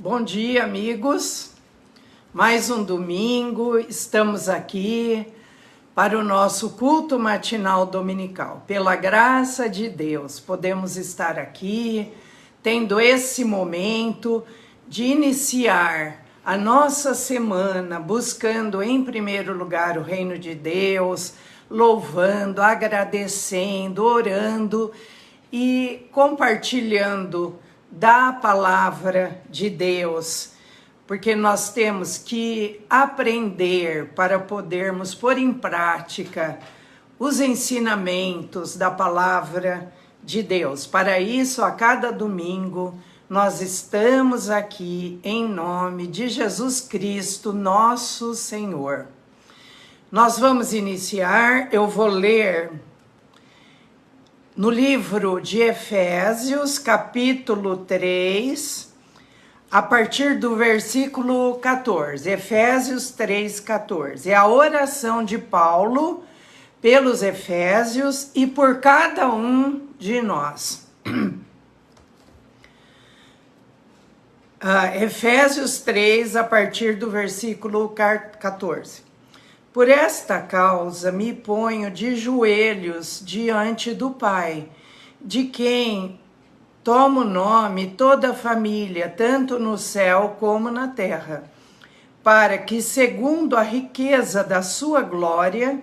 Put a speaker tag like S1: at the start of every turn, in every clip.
S1: Bom dia, amigos. Mais um domingo, estamos aqui para o nosso culto matinal dominical. Pela graça de Deus, podemos estar aqui, tendo esse momento de iniciar a nossa semana, buscando em primeiro lugar o reino de Deus, louvando, agradecendo, orando e compartilhando da palavra de Deus, porque nós temos que aprender para podermos pôr em prática os ensinamentos da palavra de Deus. Para isso, a cada domingo, nós estamos aqui em nome de Jesus Cristo, nosso Senhor. Nós vamos iniciar, eu vou ler no livro de Efésios, capítulo 3, a partir do versículo 14. Efésios 3, 14. É a oração de Paulo pelos Efésios e por cada um de nós. Efésios 3, a partir do versículo 14. Por esta causa me ponho de joelhos diante do Pai, de quem toma o nome toda a família, tanto no céu como na terra, para que, segundo a riqueza da sua glória,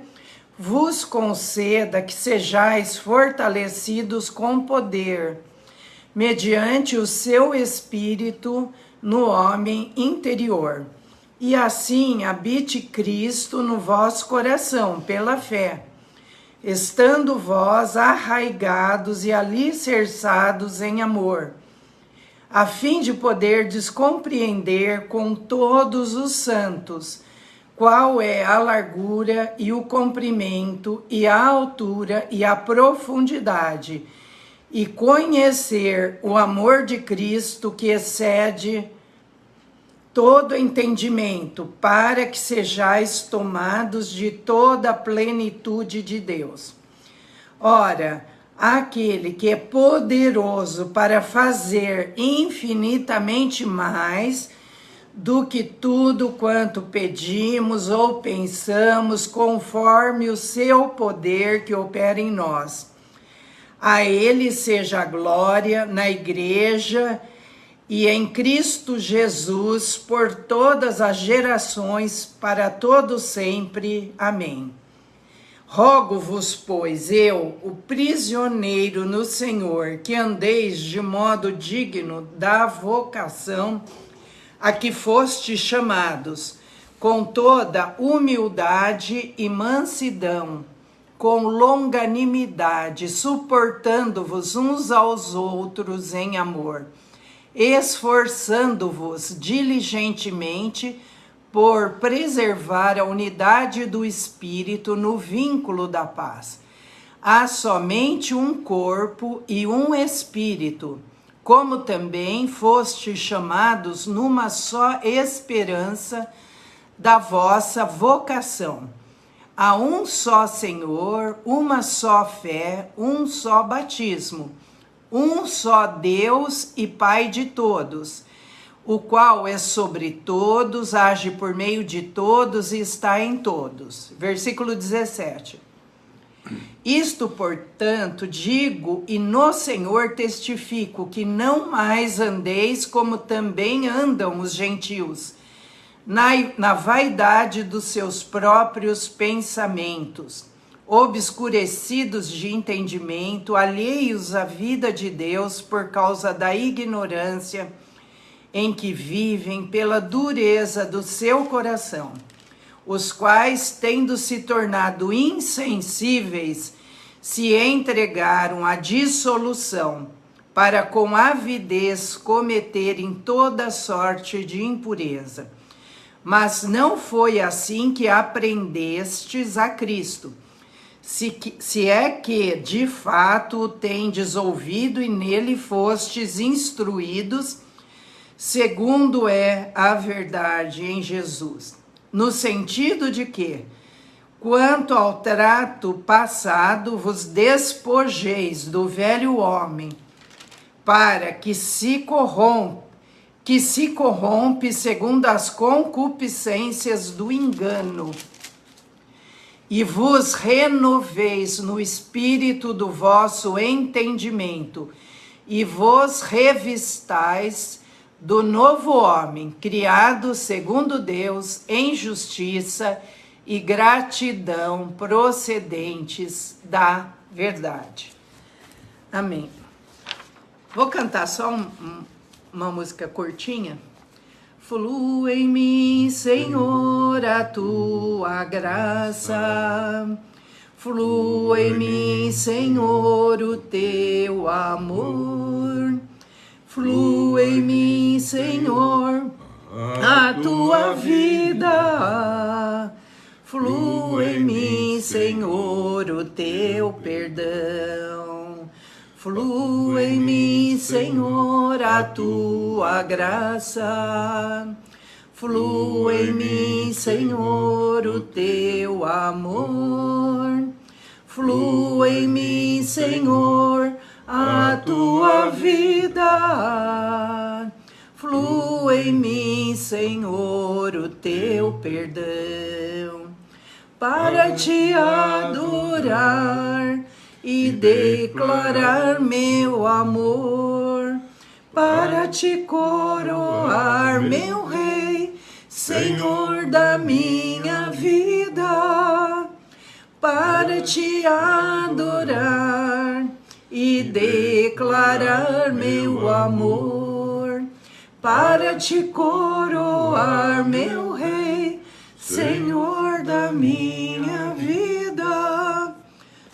S1: vos conceda que sejais fortalecidos com poder, mediante o seu Espírito no homem interior. E assim habite Cristo no vosso coração, pela fé, estando vós arraigados e alicerçados em amor, a fim de poderdes compreender com todos os santos qual é a largura e o comprimento e a altura e a profundidade, e conhecer o amor de Cristo que excede todo entendimento, para que sejais tomados de toda a plenitude de Deus. Ora, aquele que é poderoso para fazer infinitamente mais do que tudo quanto pedimos ou pensamos, conforme o seu poder que opera em nós. A ele seja a glória na igreja e em Cristo Jesus, por todas as gerações, para todo sempre. Amém. Rogo-vos, pois, eu, o prisioneiro no Senhor, que andeis de modo digno da vocação a que fostes chamados, com toda humildade e mansidão, com longanimidade, suportando-vos uns aos outros em amor, esforçando-vos diligentemente por preservar a unidade do Espírito no vínculo da paz. Há somente um corpo e um Espírito, como também fostes chamados numa só esperança da vossa vocação. Há um só Senhor, uma só fé, um só batismo, um só Deus e Pai de todos, o qual é sobre todos, age por meio de todos e está em todos. Versículo 17. Isto, portanto, digo e no Senhor testifico, que não mais andeis como também andam os gentios, na vaidade dos seus próprios pensamentos, obscurecidos de entendimento, alheios à vida de Deus por causa da ignorância em que vivem, pela dureza do seu coração, os quais, tendo se tornado insensíveis, se entregaram à dissolução, para com avidez cometerem toda sorte de impureza. Mas não foi assim que aprendestes a Cristo, se é que, de fato, o tendes ouvido e nele fostes instruídos, segundo é a verdade em Jesus. No sentido de que, quanto ao trato passado, vos despojeis do velho homem, para que se corrompa que se corrompe segundo as concupiscências do engano, e vos renoveis no espírito do vosso entendimento, e vos revistais do novo homem, criado segundo Deus, em justiça e gratidão procedentes da verdade. Amém. Vou cantar só uma música curtinha. Flua em mim, Senhor, a tua graça. Flua em mim, Senhor, o teu amor. Flua em mim, Senhor, a tua vida. Flua em mim, Senhor, o teu perdão. Flua em mim, Senhor, a tua graça. Flua em mim, Senhor, o teu amor. Flua em mim, Senhor, a tua vida. Flua em mim, Senhor, o teu perdão. Para te adorar e declarar meu amor, para te coroar, meu Rei, Senhor da minha vida, para te adorar e declarar meu amor, para te coroar, meu Rei, Senhor da minha vida.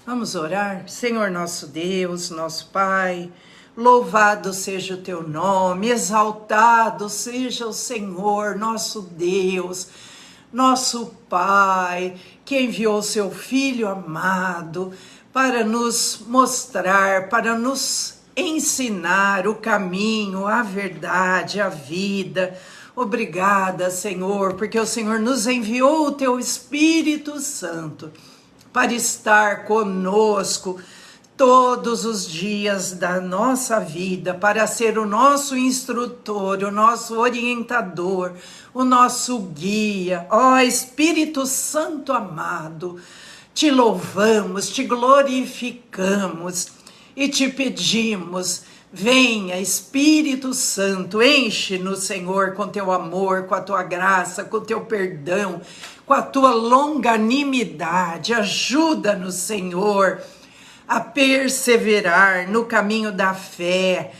S1: Vamos orar? Senhor nosso Deus, nosso Pai, louvado seja o teu nome, exaltado seja o Senhor, nosso Deus, nosso Pai, que enviou seu Filho amado para nos mostrar, para nos ensinar o caminho, a verdade, a vida. Obrigada, Senhor, porque o Senhor nos enviou o teu Espírito Santo para estar conosco todos os dias da nossa vida, para ser o nosso instrutor, o nosso orientador, o nosso guia. Ó Espírito Santo amado, te louvamos, te glorificamos e te pedimos, venha Espírito Santo, enche-nos, Senhor, com teu amor, com a tua graça, com o teu perdão, com a tua longanimidade. Ajuda-nos, Senhor, a perseverar no caminho da fé,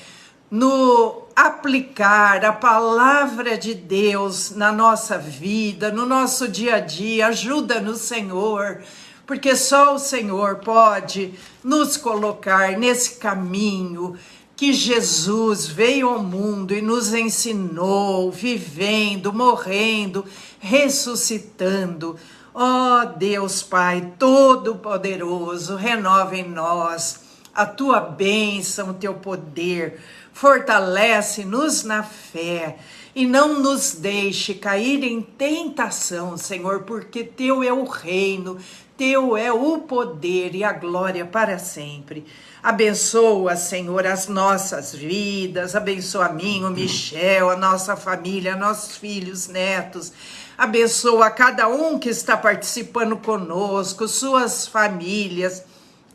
S1: no aplicar a palavra de Deus na nossa vida, no nosso dia a dia. Ajuda-nos, Senhor, porque só o Senhor pode nos colocar nesse caminho que Jesus veio ao mundo e nos ensinou, vivendo, morrendo, ressuscitando. Ó Deus Pai Todo-Poderoso, renova em nós a tua bênção, o teu poder, fortalece-nos na fé e não nos deixe cair em tentação, Senhor, porque teu é o reino, teu é o poder e a glória para sempre. Abençoa, Senhor, as nossas vidas, abençoa a mim, o Michel, a nossa família, nossos filhos, netos. Abençoa cada um que está participando conosco, suas famílias.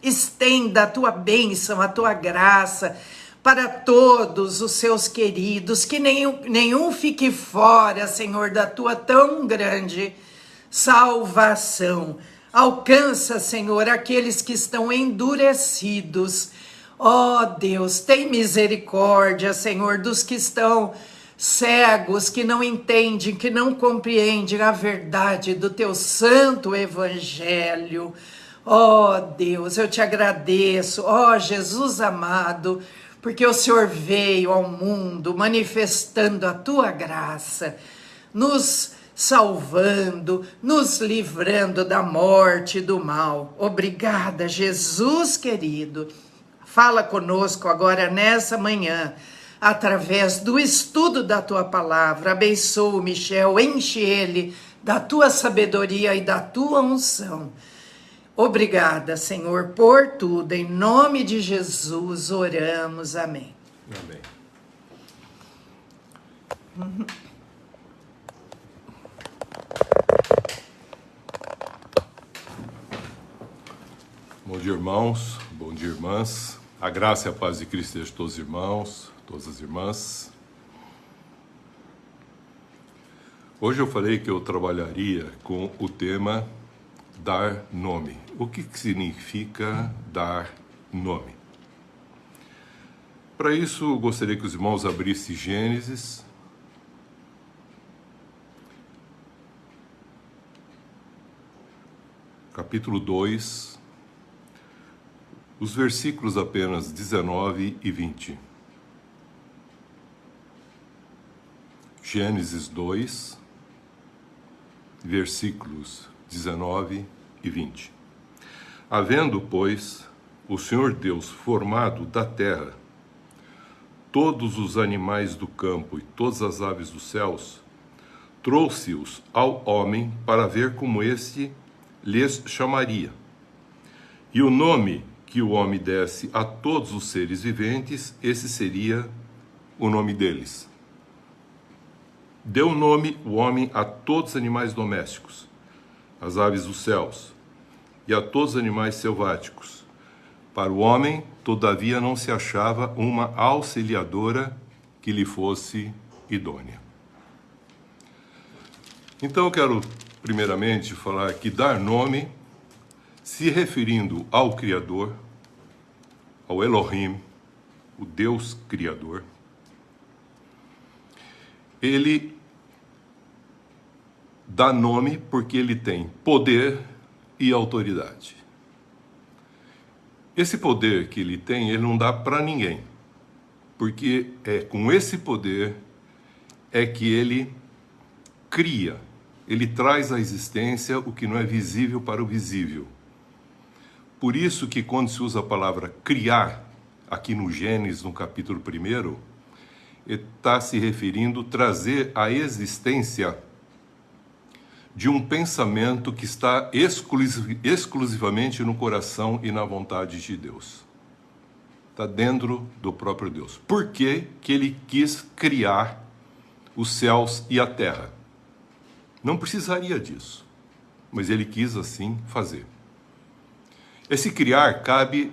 S1: Estenda a tua bênção, a tua graça para todos os seus queridos, que nenhum fique fora, Senhor, da tua tão grande salvação. Alcança, Senhor, aqueles que estão endurecidos. Ó Deus, tem misericórdia, Senhor, dos que estão cegos, que não entendem, que não compreendem a verdade do teu santo evangelho. Ó Deus, eu te agradeço, ó Jesus amado, porque o Senhor veio ao mundo manifestando a tua graça, nos salvando, nos livrando da morte e do mal. Obrigada, Jesus querido. Fala conosco agora nessa manhã, através do estudo da tua palavra. Abençoa o Michel, enche ele da tua sabedoria e da tua unção. Obrigada, Senhor, por tudo. Em nome de Jesus oramos. Amém.
S2: Amém. Bom dia, irmãos. Bom dia, irmãs. A graça e a paz de Cristo esteja todos os irmãos, todas as irmãs. Hoje eu falei que eu trabalharia com o tema dar nome. O que significa dar nome? Para isso, eu gostaria que os irmãos abrissem Gênesis, capítulo 2, os versículos apenas 19 e 20. Gênesis 2, versículos 19 e 20. Havendo, pois, o Senhor Deus formado da terra todos os animais do campo e todas as aves dos céus, trouxe-os ao homem para ver como este lhes chamaria. E o nome que o homem desse a todos os seres viventes, esse seria o nome deles. Deu nome o homem a todos os animais domésticos, às aves dos céus, e a todos os animais selváticos. Para o homem, todavia, não se achava uma auxiliadora que lhe fosse idônea. Então eu quero, primeiramente, falar que dar nome, se referindo ao Criador, ao Elohim, o Deus Criador, ele dá nome porque ele tem poder e autoridade. Esse poder que ele tem, ele não dá para ninguém, porque é com esse poder é que ele cria, ele traz à existência o que não é visível para o visível. Por isso que quando se usa a palavra criar, aqui no Gênesis, no capítulo 1, está se referindo a trazer à existência de um pensamento que está exclusivamente no coração e na vontade de Deus. Está dentro do próprio Deus. Por que que ele quis criar os céus e a terra? Não precisaria disso, mas ele quis assim fazer. Esse criar cabe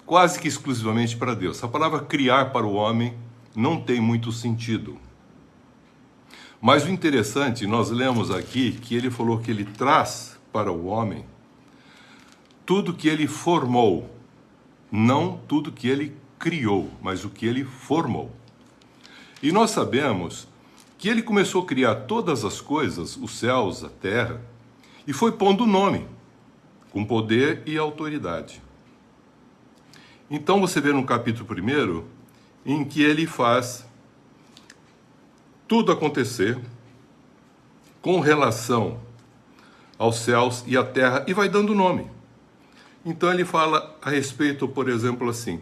S2: quase que exclusivamente para Deus. A palavra criar para o homem não tem muito sentido. Mas o interessante, nós lemos aqui que ele falou que ele traz para o homem tudo que ele formou, não tudo que ele criou, mas o que ele formou. E nós sabemos que ele começou a criar todas as coisas, os céus, a terra, e foi pondo nome, com poder e autoridade. Então você vê no capítulo 1, em que ele faz tudo acontecer com relação aos céus e à terra e vai dando nome. Então ele fala a respeito, por exemplo, assim,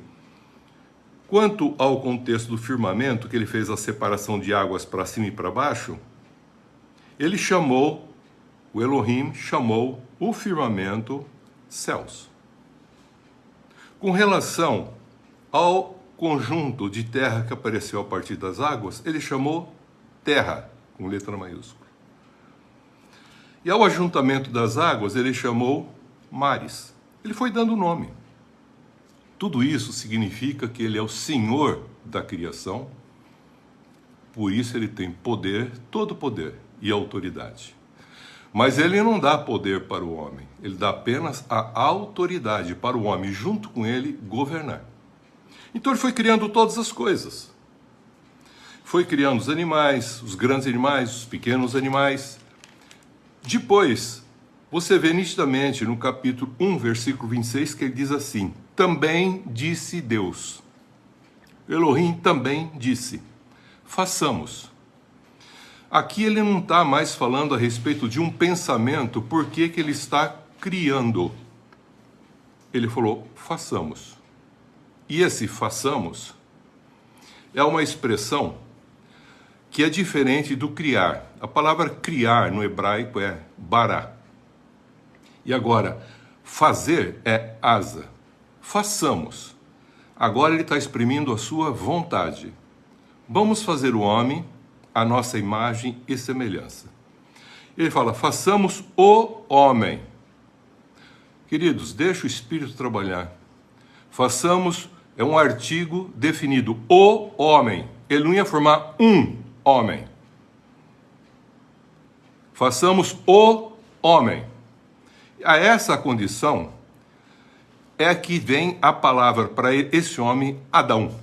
S2: quanto ao contexto do firmamento, que ele fez a separação de águas para cima e para baixo, ele chamou, o Elohim chamou o firmamento céus. Com relação ao conjunto de terra que apareceu a partir das águas, ele chamou terra, com letra maiúscula. E ao ajuntamento das águas, ele chamou mares. Ele foi dando nome. Tudo isso significa que ele é o Senhor da criação, por isso ele tem poder, todo poder e autoridade. Mas ele não dá poder para o homem, ele dá apenas a autoridade para o homem, junto com ele, governar. Então ele foi criando todas as coisas. Foi criando os animais, os grandes animais, os pequenos animais. Depois, você vê nitidamente no capítulo 1, versículo 26, que ele diz assim, também disse Deus. Elohim também disse, façamos. Aqui ele não está mais falando a respeito de um pensamento, por que ele está criando. Ele falou, façamos. E esse façamos é uma expressão que é diferente do criar. A palavra criar no hebraico é bará. E agora, fazer é asa. Façamos. Agora ele está exprimindo a sua vontade. Vamos fazer o homem a nossa imagem e semelhança. Ele fala, façamos o homem. Queridos, deixa o Espírito trabalhar. Façamos, é um artigo definido, o homem. Ele não ia formar um homem. Façamos o homem. A essa condição é que vem a palavra para esse homem, Adão.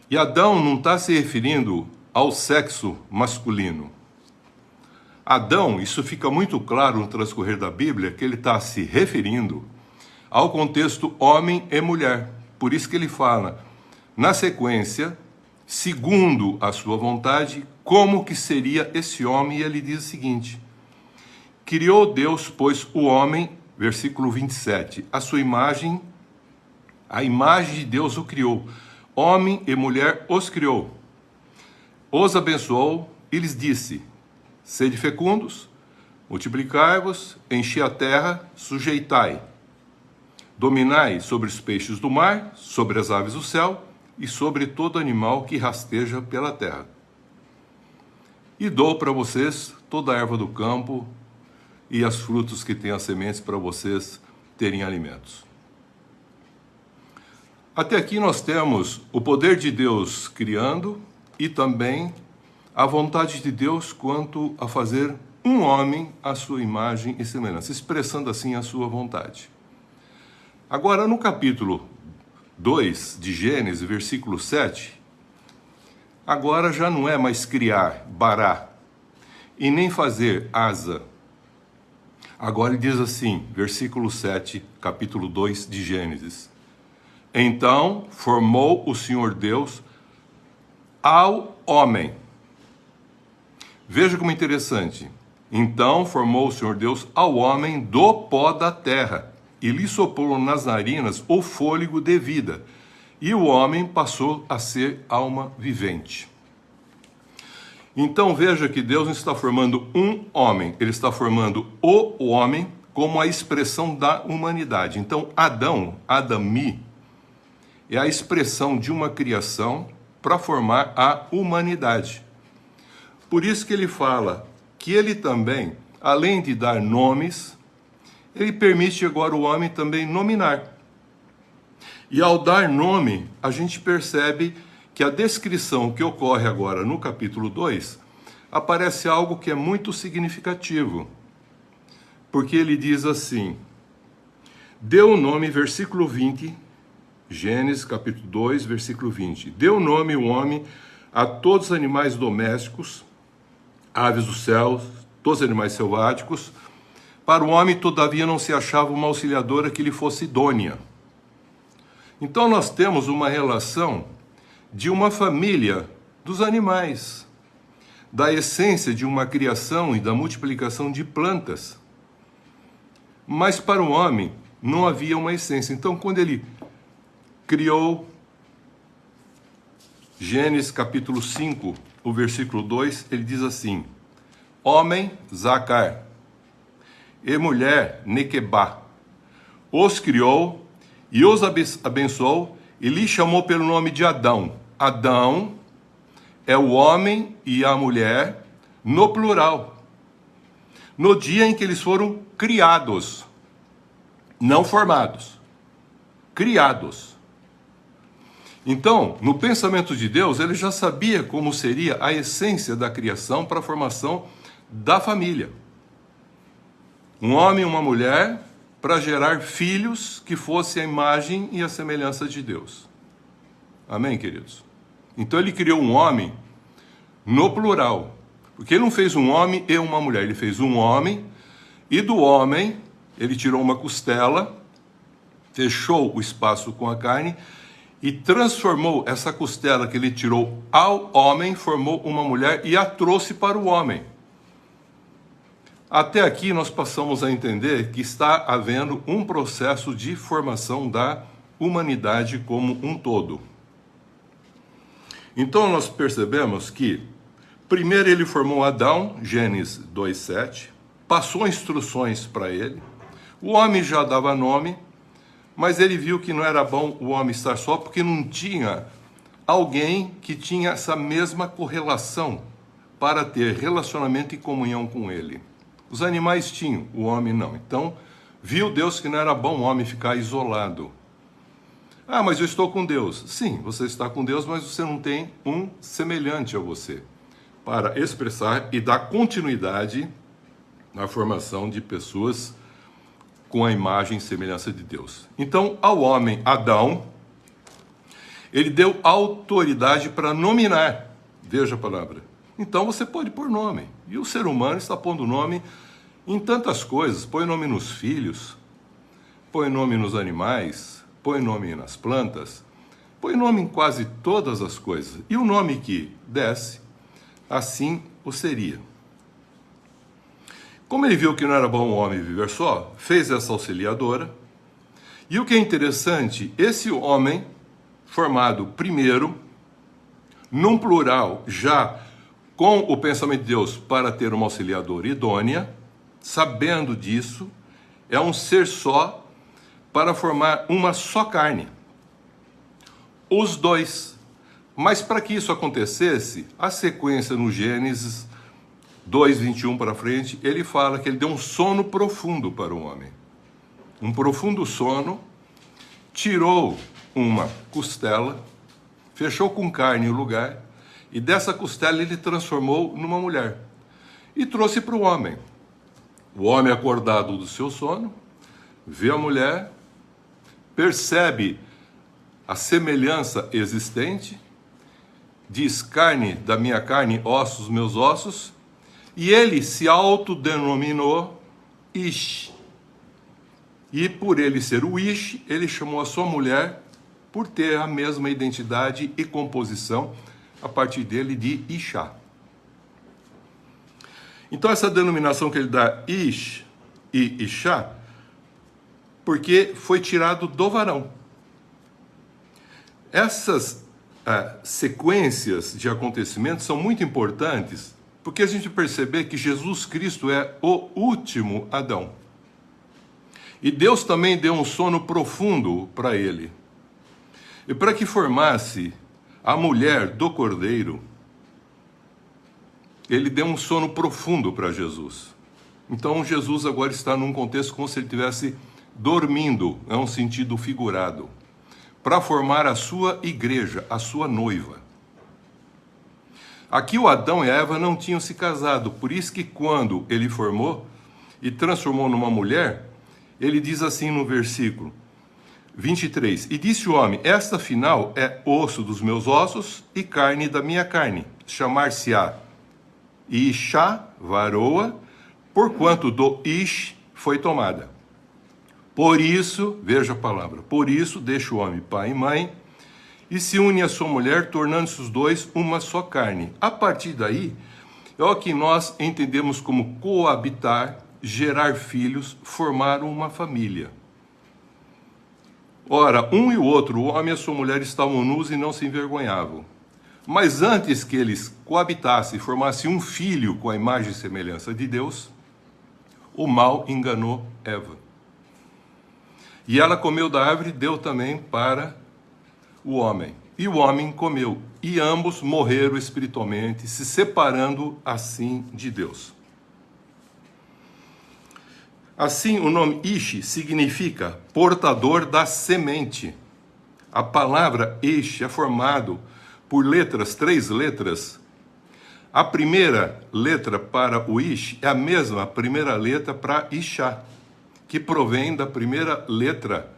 S2: E Adão não está se referindo ao sexo masculino. Adão, isso fica muito claro no transcorrer da Bíblia, que ele está se referindo ao contexto homem e mulher. Por isso que ele fala, na sequência, segundo a sua vontade, como que seria esse homem, e ele diz o seguinte, criou Deus, pois, o homem, versículo 27, a sua imagem, a imagem de Deus o criou, homem e mulher os criou, os abençoou e lhes disse, sede fecundos, multiplicai-vos, enchi a terra, sujeitai, dominai sobre os peixes do mar, sobre as aves do céu e sobre todo animal que rasteja pela terra. E dou para vocês toda a erva do campo e as frutos que têm as sementes para vocês terem alimentos. Até aqui nós temos o poder de Deus criando e também a vontade de Deus quanto a fazer um homem à sua imagem e semelhança, expressando assim a sua vontade. Agora, no capítulo 2 de Gênesis, versículo 7, agora já não é mais criar, bará, e nem fazer asa. Agora ele diz assim, versículo 7, capítulo 2 de Gênesis. Então formou o Senhor Deus ao homem. Veja como é interessante. Então formou o Senhor Deus ao homem do pó da terra, e lhe soprou nas narinas o fôlego de vida, e o homem passou a ser alma vivente. Então veja que Deus não está formando um homem, ele está formando o homem como a expressão da humanidade. Então Adão, Adami, é a expressão de uma criação para formar a humanidade. Por isso que ele fala que ele também, além de dar nomes, ele permite agora o homem também nominar. E ao dar nome, a gente percebe que a descrição que ocorre agora no capítulo 2, aparece algo que é muito significativo. Porque ele diz assim, deu o nome, versículo 20, Gênesis capítulo 2, versículo 20. Deu nome o homem a todos os animais domésticos, aves do céu, todos os animais selváticos. Para o homem, todavia, não se achava uma auxiliadora que lhe fosse idônea. Então nós temos uma relação de uma família dos animais, da essência de uma criação e da multiplicação de plantas. Mas para o homem não havia uma essência. Então quando ele criou, Gênesis capítulo 5, o versículo 2, ele diz assim, homem, Zacar, e mulher, Nequebá, os criou e os abençoou e lhe chamou pelo nome de Adão. Adão é o homem e a mulher no plural. No dia em que eles foram criados, não formados, criados. Então, no pensamento de Deus, ele já sabia como seria a essência da criação para a formação da família. Um homem e uma mulher para gerar filhos que fossem a imagem e a semelhança de Deus. Amém, queridos? Então ele criou um homem no plural. Porque ele não fez um homem e uma mulher, ele fez um homem, e do homem ele tirou uma costela, fechou o espaço com a carne, e transformou essa costela que ele tirou ao homem, formou uma mulher e a trouxe para o homem. Até aqui nós passamos a entender que está havendo um processo de formação da humanidade como um todo. Então nós percebemos que primeiro ele formou Adão, Gênesis 2:7, passou instruções para ele, o homem já dava nome, mas ele viu que não era bom o homem estar só, porque não tinha alguém que tinha essa mesma correlação para ter relacionamento e comunhão com ele. Os animais tinham, o homem não. Então, viu Deus que não era bom o homem ficar isolado. Ah, mas eu estou com Deus. Sim, você está com Deus, mas você não tem um semelhante a você para expressar e dar continuidade na formação de pessoas com a imagem e semelhança de Deus. Então, ao homem Adão, ele deu autoridade para nominar. Veja a palavra. Então você pode pôr nome. E o ser humano está pondo nome em tantas coisas. Põe nome nos filhos, põe nome nos animais, põe nome nas plantas, põe nome em quase todas as coisas. E o nome que desce, assim o seria. Como ele viu que não era bom o homem viver só, fez essa auxiliadora. E o que é interessante, esse homem, formado primeiro, num plural, já com o pensamento de Deus para ter uma auxiliadora idônea, sabendo disso, é um ser só para formar uma só carne. Os dois. Mas para que isso acontecesse, a sequência no Gênesis 2:21 para frente, ele fala que ele deu um sono profundo para o homem. Um profundo sono, tirou uma costela, fechou com carne o lugar, e dessa costela ele transformou numa mulher. E trouxe para o homem. O homem acordado do seu sono, vê a mulher, percebe a semelhança existente, diz carne da minha carne, ossos dos meus ossos, e ele se autodenominou Ish. E por ele ser o Ish, ele chamou a sua mulher, por ter a mesma identidade e composição, a partir dele de Ishá. Então essa denominação que ele dá Ish e Ishá, porque foi tirado do varão. Essas sequências de acontecimentos são muito importantes, porque a gente percebe que Jesus Cristo é o último Adão. E Deus também deu um sono profundo para ele. E para que formasse a mulher do Cordeiro, ele deu um sono profundo para Jesus. Então Jesus agora está num contexto como se ele estivesse dormindo, é um sentido figurado, para formar a sua igreja, a sua noiva. Aqui o Adão e a Eva não tinham se casado, por isso que quando ele formou e transformou numa mulher, ele diz assim no versículo 23, e disse o homem, esta afinal é osso dos meus ossos e carne da minha carne, chamar-se-á Ishá, varoa, porquanto do Ish foi tomada. Por isso, veja a palavra, por isso deixa o homem pai e mãe, e se une à sua mulher, tornando-se os dois uma só carne. A partir daí, é o que nós entendemos como coabitar, gerar filhos, formar uma família. Ora, um e o outro, o homem e a sua mulher, estavam nus e não se envergonhavam. Mas antes que eles coabitassem e formassem um filho com a imagem e semelhança de Deus, o mal enganou Eva. E ela comeu da árvore e deu também para o homem. E o homem comeu. E ambos morreram espiritualmente, se separando assim de Deus. Assim, o nome Ish significa portador da semente. A palavra Ish é formado por letras, 3 letras. A primeira letra para o Ish é a mesma primeira letra para Ishá, que provém da primeira letra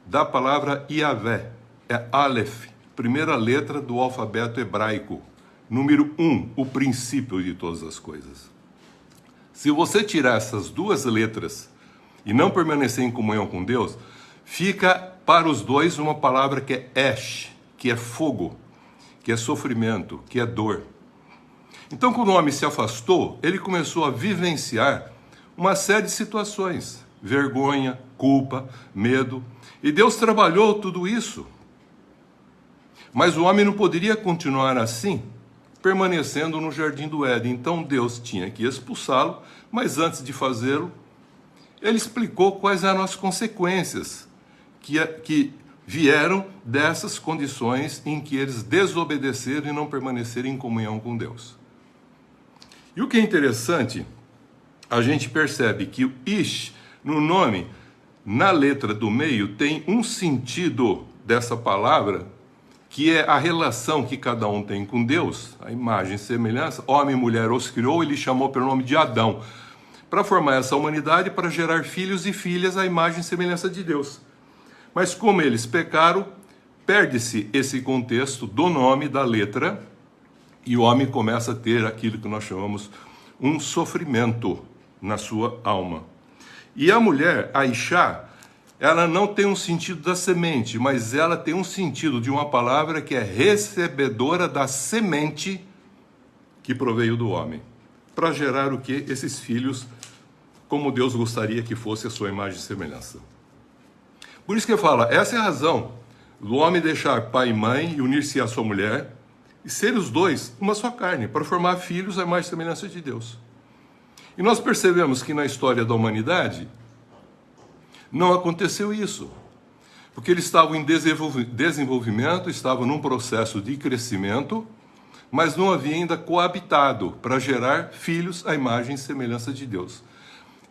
S2: da palavra Yahvé. É Aleph, primeira letra do alfabeto hebraico. Número 1, o princípio de todas as coisas. Se você tirar essas 2 letras e não permanecer em comunhão com Deus, fica para os dois uma palavra que é Esh, que é fogo, que é sofrimento, que é dor. Então, quando o homem se afastou, ele começou a vivenciar uma série de situações, vergonha, culpa, medo, e Deus trabalhou tudo isso. Mas o homem não poderia continuar assim, permanecendo no jardim do Éden. Então Deus tinha que expulsá-lo, mas antes de fazê-lo, ele explicou quais eram as consequências que vieram dessas condições em que eles desobedeceram e não permaneceram em comunhão com Deus. E o que é interessante, a gente percebe que o Ish, no nome, na letra do meio, tem um sentido dessa palavra, que é a relação que cada um tem com Deus, a imagem e semelhança. Homem e mulher os criou, ele chamou pelo nome de Adão, para formar essa humanidade, para gerar filhos e filhas à imagem e semelhança de Deus. Mas como eles pecaram, perde-se esse contexto do nome, da letra, e o homem começa a ter aquilo que nós chamamos um sofrimento na sua alma. E a mulher, a Ishá, ela não tem um sentido da semente, mas ela tem um sentido de uma palavra que é recebedora da semente que proveio do homem, para gerar o quê? Esses filhos, como Deus gostaria que fosse a sua imagem e semelhança. Por isso que ele fala, essa é a razão do homem deixar pai e mãe e unir-se à sua mulher, e ser os dois uma só carne, para formar filhos à imagem e semelhança de Deus. E nós percebemos que na história da humanidade não aconteceu isso, porque eles estavam em desenvolvimento, estavam num processo de crescimento, mas não havia ainda coabitado para gerar filhos à imagem e semelhança de Deus.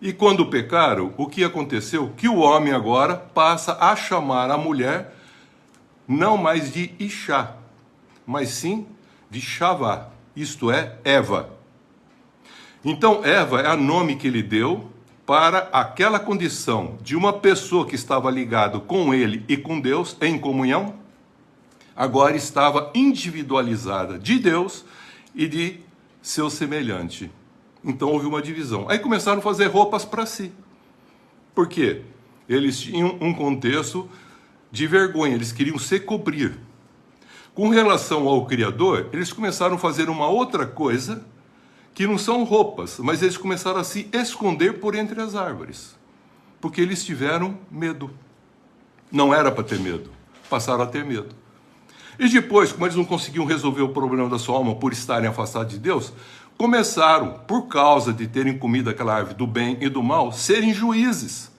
S2: E quando pecaram, o que aconteceu? Que o homem agora passa a chamar a mulher não mais de Ishá, mas sim de Shavá, isto é, Eva. Então, Eva é o nome que ele deu para aquela condição de uma pessoa que estava ligada com ele e com Deus, em comunhão, agora estava individualizada de Deus e de seu semelhante. Então houve uma divisão. Aí começaram a fazer roupas para si. Por quê? Eles tinham um contexto de vergonha, eles queriam se cobrir. Com relação ao Criador, eles começaram a fazer uma outra coisa, que não são roupas, mas eles começaram a se esconder por entre as árvores, porque eles tiveram medo. Não era para ter medo, passaram a ter medo. E depois, como eles não conseguiam resolver o problema da sua alma por estarem afastados de Deus, começaram, por causa de terem comido aquela árvore do bem e do mal, serem juízes.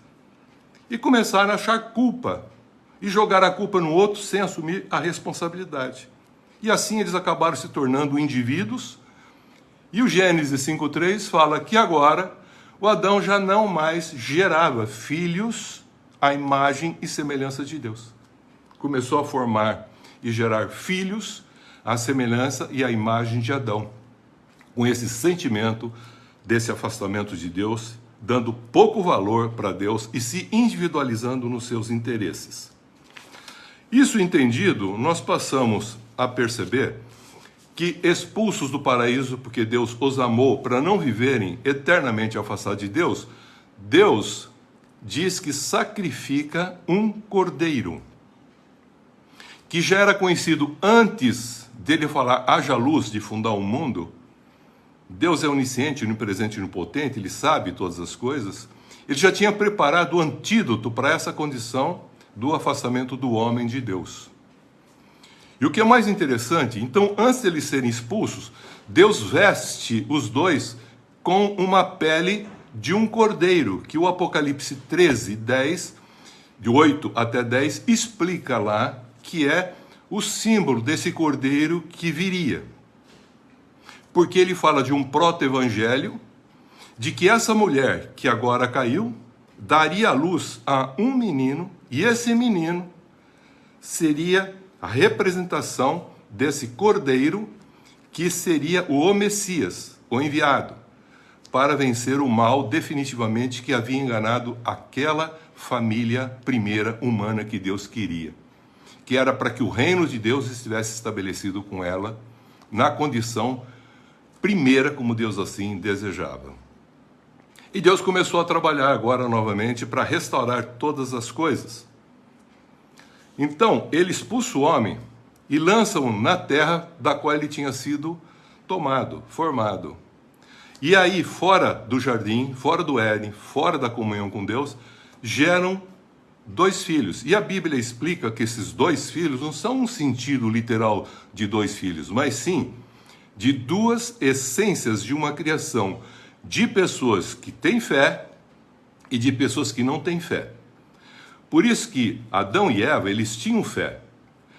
S2: E começaram a achar culpa, e jogar a culpa no outro sem assumir a responsabilidade. E assim eles acabaram se tornando indivíduos. E o Gênesis 5:3 fala que agora o Adão já não mais gerava filhos à imagem e semelhança de Deus. Começou a formar e gerar filhos à semelhança e à imagem de Adão, com esse sentimento desse afastamento de Deus, dando pouco valor para Deus e se individualizando nos seus interesses. Isso entendido, nós passamos a perceber que, expulsos do paraíso, porque Deus os amou para não viverem eternamente afastados de Deus, Deus diz que sacrifica um cordeiro, que já era conhecido antes dele falar haja luz, de fundar o mundo. Deus é onisciente, onipresente e onipotente, ele sabe todas as coisas. Ele já tinha preparado o antídoto para essa condição do afastamento do homem de Deus. E o que é mais interessante, então, antes de eles serem expulsos, Deus veste os dois com uma pele de um cordeiro, que o Apocalipse 13:10, de 8 até 10, explica lá que é o símbolo desse cordeiro que viria. Porque ele fala de um proto-evangelho, de que essa mulher que agora caiu, daria à luz a um menino, e esse menino seria a representação desse cordeiro, que seria o Messias, o enviado, para vencer o mal definitivamente que havia enganado aquela família primeira humana que Deus queria, que era para que o reino de Deus estivesse estabelecido com ela, na condição primeira como Deus assim desejava. E Deus começou a trabalhar agora novamente para restaurar todas as coisas. Então, ele expulsa o homem e lança-o na terra da qual ele tinha sido tomado, formado. E aí, fora do jardim, fora do Éden, fora da comunhão com Deus, geram dois filhos. E a Bíblia explica que esses dois filhos não são um sentido literal de dois filhos, mas sim de duas essências de uma criação, de pessoas que têm fé e de pessoas que não têm fé. Por isso que Adão e Eva, eles tinham fé.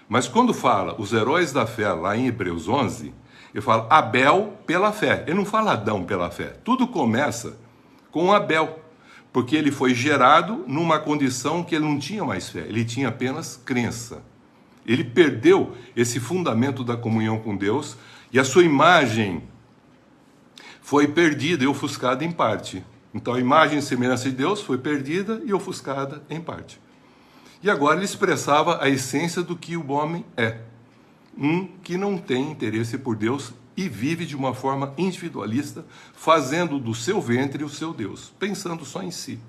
S2: Mas quando fala os heróis da fé, lá em Hebreus 11, ele fala Abel pela fé. Ele não fala Adão pela fé. Tudo começa com Abel, porque ele foi gerado numa condição que ele não tinha mais fé, ele tinha apenas crença. Ele perdeu esse fundamento da comunhão com Deus e a sua imagem foi perdida e ofuscada em parte. Então a imagem e semelhança de Deus foi perdida e ofuscada em parte. E agora ele expressava a essência do que o homem é. Um que não tem interesse por Deus e vive de uma forma individualista, fazendo do seu ventre o seu Deus, pensando só em si,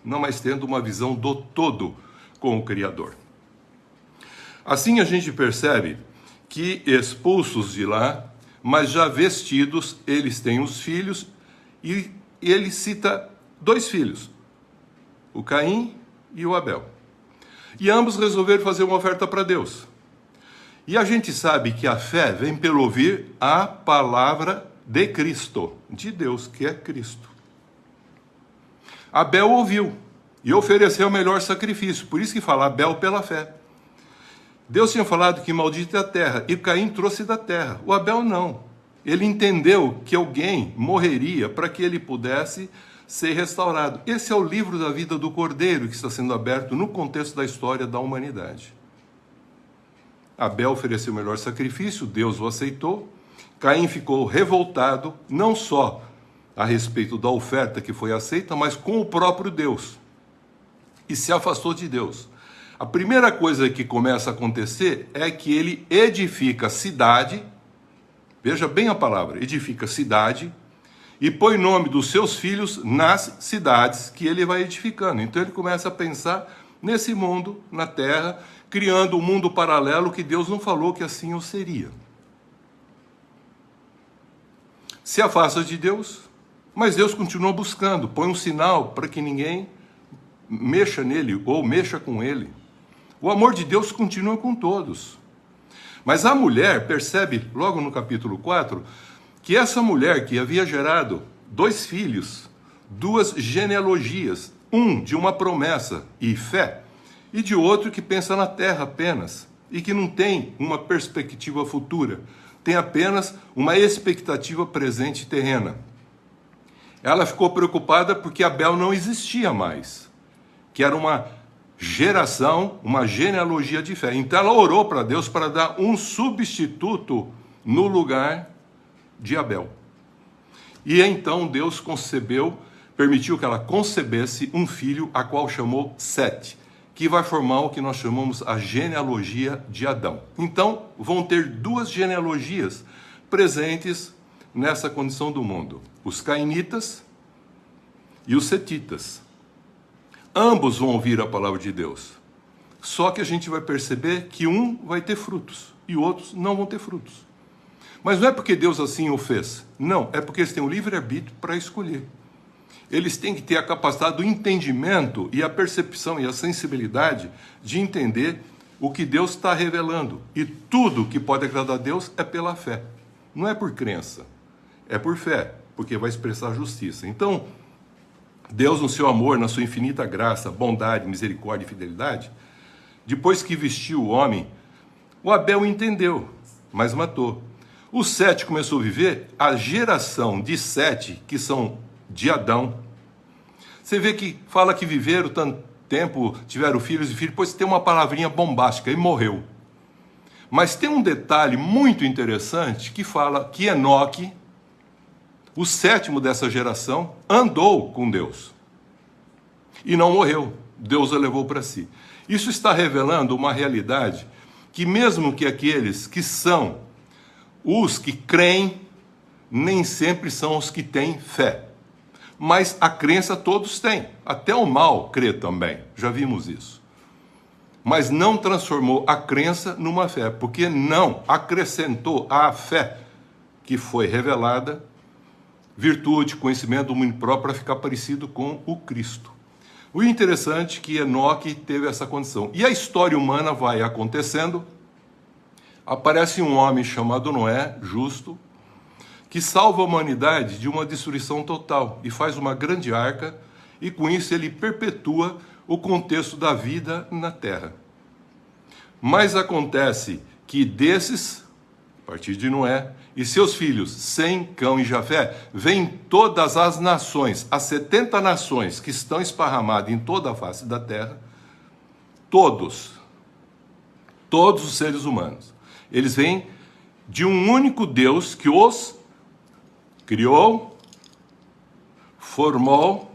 S2: não mais tendo uma visão do todo com o Criador. Assim a gente percebe que expulsos de lá, mas já vestidos, eles têm os filhos, e ele cita 2 filhos, o Caim e o Abel. E ambos resolveram fazer uma oferta para Deus. E a gente sabe que a fé vem pelo ouvir a palavra de Cristo, de Deus, que é Cristo. Abel ouviu e ofereceu o melhor sacrifício, por isso que fala Abel pela fé. Deus tinha falado que maldita é a terra, e Caim trouxe da terra. O Abel não. Ele entendeu que alguém morreria para que ele pudesse ser restaurado. Esse é o livro da vida do Cordeiro que está sendo aberto no contexto da história da humanidade. Abel ofereceu o melhor sacrifício, Deus o aceitou. Caim ficou revoltado, não só a respeito da oferta que foi aceita, mas com o próprio Deus. E se afastou de Deus. A primeira coisa que começa a acontecer é que ele edifica cidade, veja bem a palavra, edifica cidade, e põe o nome dos seus filhos nas cidades que ele vai edificando. Então ele começa a pensar nesse mundo, na terra, criando um mundo paralelo que Deus não falou que assim o seria. Se afasta de Deus, mas Deus continua buscando, põe um sinal para que ninguém mexa nele ou mexa com ele. O amor de Deus continua com todos. Mas a mulher percebe, logo no capítulo 4, que essa mulher que havia gerado 2 filhos, 2 genealogias, um de uma promessa e fé, e de outro que pensa na terra apenas, e que não tem uma perspectiva futura, tem apenas uma expectativa presente terrena. Ela ficou preocupada porque Abel não existia mais, que era uma geração, uma genealogia de fé. Então ela orou para Deus para dar um substituto no lugar de Abel. E então Deus permitiu que ela concebesse um filho, a qual chamou Sete, que vai formar o que nós chamamos a genealogia de Adão. Então vão ter 2 genealogias presentes nessa condição do mundo: os cainitas e os setitas. Ambos vão ouvir a palavra de Deus. Só que a gente vai perceber que um vai ter frutos e outros não vão ter frutos. Mas não é porque Deus assim o fez. Não, é porque eles têm o livre-arbítrio para escolher. Eles têm que ter a capacidade do entendimento e a percepção e a sensibilidade de entender o que Deus está revelando. E tudo que pode agradar a Deus é pela fé. Não é por crença, é por fé, porque vai expressar justiça. Então, Deus, no seu amor, na sua infinita graça, bondade, misericórdia e fidelidade, depois que vestiu o homem, o Abel entendeu, mas matou. O Sete começou a viver a geração de Sete, que são de Adão. Você vê que fala que viveram tanto tempo, tiveram filhos e filhos, depois tem uma palavrinha bombástica, e morreu. Mas tem um detalhe muito interessante que fala que Enoque, o 7º dessa geração, andou com Deus e não morreu. Deus o levou para si. Isso está revelando uma realidade que mesmo que aqueles que são os que creem, nem sempre são os que têm fé. Mas a crença todos têm. Até o mal crê também. Já vimos isso. Mas não transformou a crença numa fé, porque não acrescentou à fé que foi revelada virtude, conhecimento, domínio próprio para ficar parecido com o Cristo. O interessante é que Enoque teve essa condição. E a história humana vai acontecendo. Aparece um homem chamado Noé, justo, que salva a humanidade de uma destruição total e faz uma grande arca, e com isso ele perpetua o contexto da vida na terra. Mas acontece que desses, a partir de Noé, e seus filhos, Sem, Cão e Jafé, vêm todas as nações, as 70 nações que estão esparramadas em toda a face da terra, todos os seres humanos, eles vêm de um único Deus que os criou, formou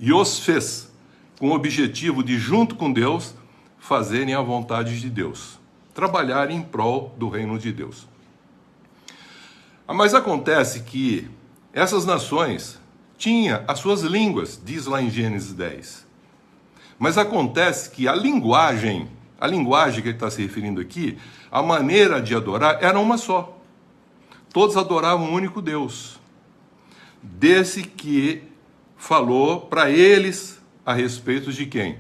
S2: e os fez, com o objetivo de, junto com Deus, fazerem a vontade de Deus, trabalharem em prol do reino de Deus. Mas acontece que essas nações tinham as suas línguas, diz lá em Gênesis 10. Mas acontece que a linguagem que ele está se referindo aqui, a maneira de adorar era uma só. Todos adoravam um único Deus, desse que falou para eles a respeito de quem?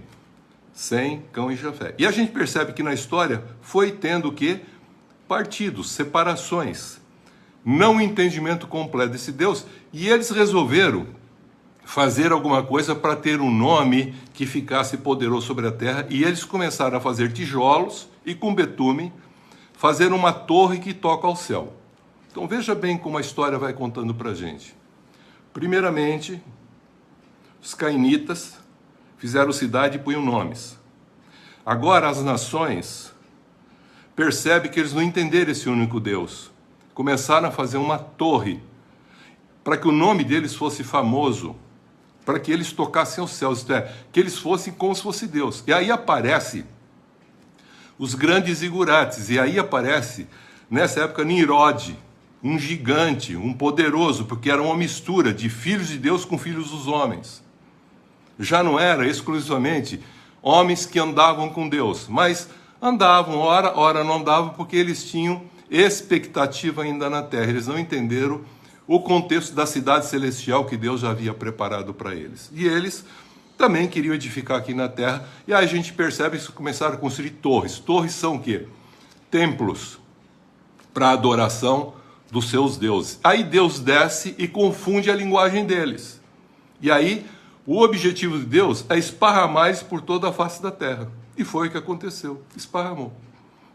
S2: Sem, Cão e Jafé. E a gente percebe que na história foi tendo o quê? Partidos, separações, não o entendimento completo desse Deus, e eles resolveram fazer alguma coisa para ter um nome que ficasse poderoso sobre a terra, e eles começaram a fazer tijolos e com betume, fazer uma torre que toca ao céu. Então veja bem como a história vai contando para a gente. Primeiramente, os cainitas fizeram cidade e punham nomes. Agora as nações percebem que eles não entenderam esse único Deus. Começaram a fazer uma torre para que o nome deles fosse famoso, para que eles tocassem aos céus, isto é, que eles fossem como se fosse Deus. E aí aparece os grandes zigurates, e aí aparece, nessa época, Nimrod, um gigante, um poderoso, porque era uma mistura de filhos de Deus com filhos dos homens. Já não era exclusivamente homens que andavam com Deus, mas andavam, ora não andavam, porque eles tinham expectativa ainda na terra. Eles não entenderam o contexto da cidade celestial que Deus já havia preparado para eles. E eles também queriam edificar aqui na terra. E aí a gente percebe que começaram a construir torres. Torres são o quê? Templos para adoração dos seus deuses. Aí Deus desce e confunde a linguagem deles. E aí o objetivo de Deus é esparramar eles por toda a face da terra. E foi o que aconteceu. Esparramou.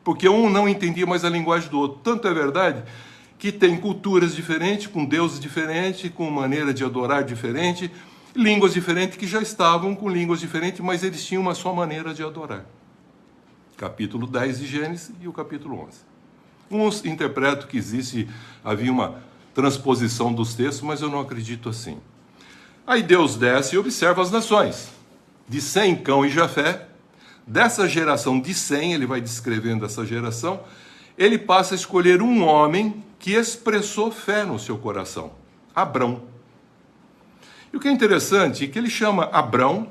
S2: Porque um não entendia mais a linguagem do outro. Tanto é verdade que tem culturas diferentes, com deuses diferentes, com maneira de adorar diferente, línguas diferentes que já estavam com línguas diferentes, mas eles tinham uma só maneira de adorar. Capítulo 10 de Gênesis e o capítulo 11. Uns interpretam que havia uma transposição dos textos, mas eu não acredito assim. Aí Deus desce e observa as nações. De Sem, Cão e Jafé, dessa geração de Sem, ele vai descrevendo essa geração, ele passa a escolher um homem que expressou fé no seu coração, Abrão. E o que é interessante é que ele chama Abrão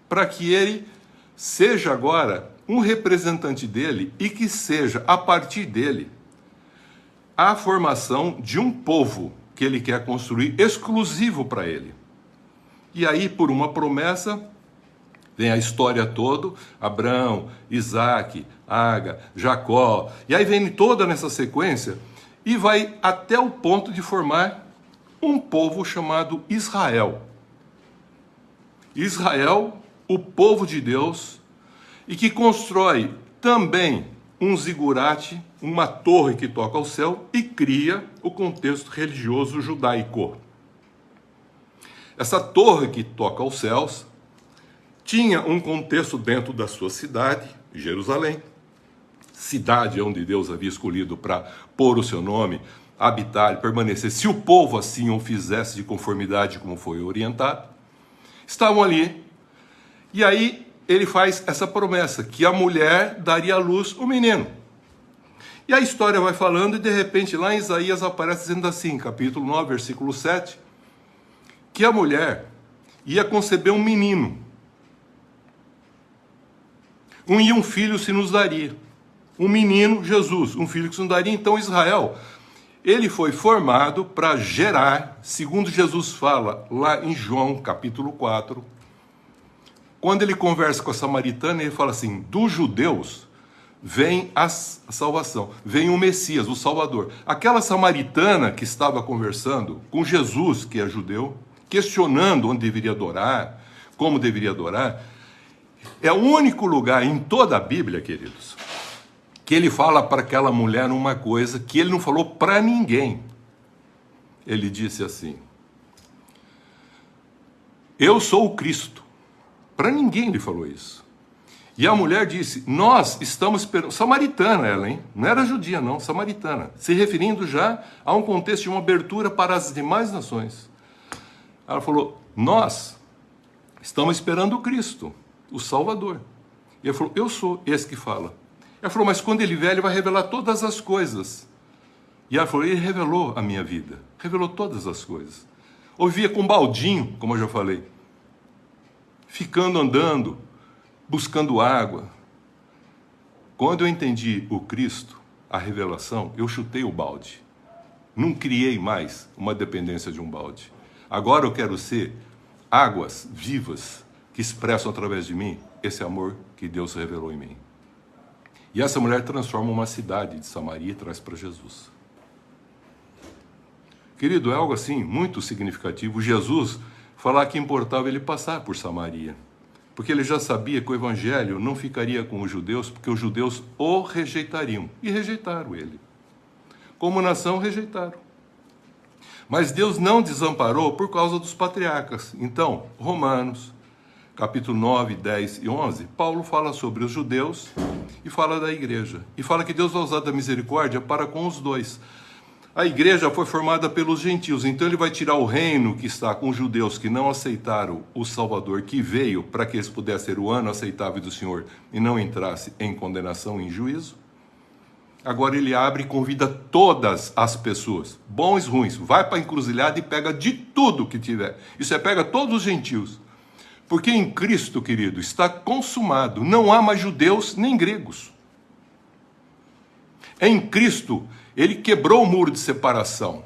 S2: para que ele seja agora um representante dele e que seja, a partir dele, a formação de um povo que ele quer construir exclusivo para ele. E aí, por uma promessa, vem a história toda, Abrão, Isaac, Ágar, Jacó, e aí vem toda nessa sequência e vai até o ponto de formar um povo chamado Israel. Israel, o povo de Deus, e que constrói também um zigurate, uma torre que toca ao céu e cria o contexto religioso judaico. Essa torre que toca aos céus tinha um contexto dentro da sua cidade, Jerusalém, cidade onde Deus havia escolhido para pôr o seu nome, habitar e permanecer, se o povo assim o fizesse de conformidade como foi orientado. Estavam ali, e aí ele faz essa promessa, que a mulher daria à luz o menino. E a história vai falando, e de repente lá em Isaías aparece dizendo assim, capítulo 9, versículo 7, que a mulher ia conceber um menino, e um filho se nos daria. Um menino, Jesus, um filho que se nos daria. Então Israel, ele foi formado para gerar, segundo Jesus fala lá em João capítulo 4, quando ele conversa com a samaritana, ele fala assim, dos judeus vem a salvação, vem o Messias, o Salvador. Aquela samaritana que estava conversando com Jesus, que é judeu, questionando onde deveria adorar, como deveria adorar, É o único lugar em toda a Bíblia, queridos, que ele fala para aquela mulher uma coisa que ele não falou para ninguém. Ele disse assim: eu sou o Cristo. Para ninguém ele falou isso. E a mulher disse: nós estamos esperando. Samaritana ela, hein? Não era judia, não, samaritana. Se referindo já a um contexto de uma abertura para as demais nações. Ela falou: nós estamos esperando o Cristo, o Salvador. E ele falou: eu sou esse que fala. Ela falou: mas quando ele vier, ele vai revelar todas as coisas. E ela falou: ele revelou a minha vida, revelou todas as coisas. Ouvia com um baldinho, como eu já falei, ficando andando, buscando água. Quando eu entendi o Cristo, a revelação, eu chutei o balde. Não criei mais uma dependência de um balde. Agora eu quero ser águas vivas que expressam através de mim esse amor que Deus revelou em mim. E essa mulher transforma uma cidade de Samaria e traz para Jesus. Querido, é algo assim muito significativo. Jesus falar que importava ele passar por Samaria, porque ele já sabia que o evangelho não ficaria com os judeus, porque os judeus o rejeitariam, e rejeitaram ele. Como nação, rejeitaram. Mas Deus não desamparou por causa dos patriarcas. Então, Romanos, capítulo 9, 10 e 11, Paulo fala sobre os judeus e fala da igreja. E fala que Deus vai usar da misericórdia para com os dois. A igreja foi formada pelos gentios, então ele vai tirar o reino que está com os judeus que não aceitaram o Salvador, que veio para que eles pudessem ser o ano aceitável do Senhor e não entrasse em condenação, em juízo. Agora ele abre e convida todas as pessoas, bons e ruins, vai para a encruzilhada e pega de tudo que tiver. Isso é, pega todos os gentios. Porque em Cristo, querido, está consumado, não há mais judeus nem gregos. Em Cristo, ele quebrou o muro de separação.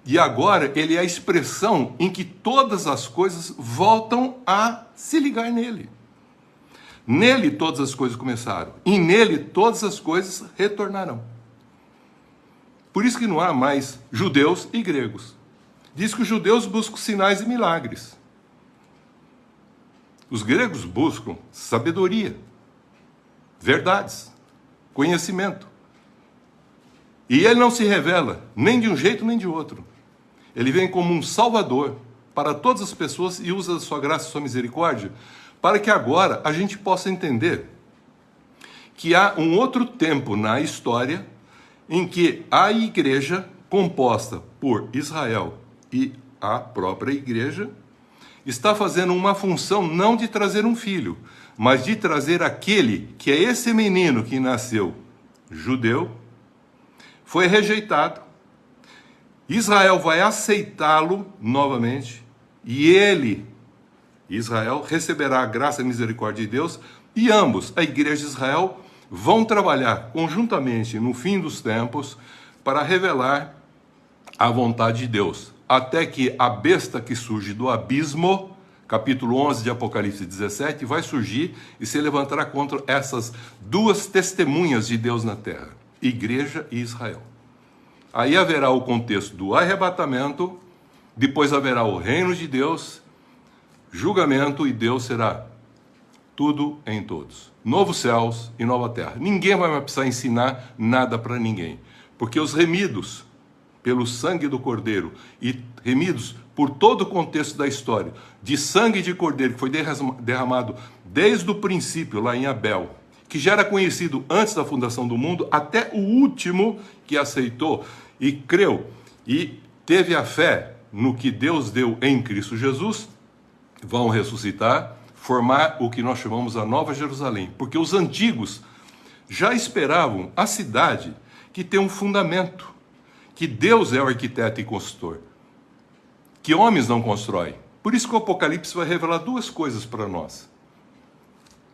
S2: E agora ele é a expressão em que todas as coisas voltam a se ligar nele. Nele todas as coisas começaram. E nele todas as coisas retornarão. Por isso que não há mais judeus e gregos. Diz que os judeus buscam sinais e milagres. Os gregos buscam sabedoria, verdades, conhecimento. E ele não se revela nem de um jeito nem de outro. Ele vem como um salvador para todas as pessoas e usa a sua graça e sua misericórdia para que agora a gente possa entender que há um outro tempo na história em que a igreja, composta por Israel e a própria igreja, está fazendo uma função não de trazer um filho, mas de trazer aquele que é esse menino que nasceu judeu, foi rejeitado. Israel vai aceitá-lo novamente e ele, Israel, receberá a graça e a misericórdia de Deus e ambos, a igreja de Israel, vão trabalhar conjuntamente no fim dos tempos para revelar a vontade de Deus, até que a besta que surge do abismo, capítulo 11 de Apocalipse 17, vai surgir e se levantará contra essas duas testemunhas de Deus na terra, igreja e Israel. Aí haverá o contexto do arrebatamento, depois haverá o reino de Deus, julgamento, e Deus será tudo em todos. Novos céus e nova terra. Ninguém vai mais precisar ensinar nada para ninguém, porque os remidos pelo sangue do Cordeiro e remidos por todo o contexto da história, de sangue de Cordeiro que foi derramado desde o princípio lá em Abel, que já era conhecido antes da fundação do mundo, até o último que aceitou e creu e teve a fé no que Deus deu em Cristo Jesus, vão ressuscitar, formar o que nós chamamos a Nova Jerusalém, porque os antigos já esperavam a cidade que tem um fundamento, que Deus é o arquiteto e construtor, que homens não constroem. Por isso que o Apocalipse vai revelar duas coisas para nós.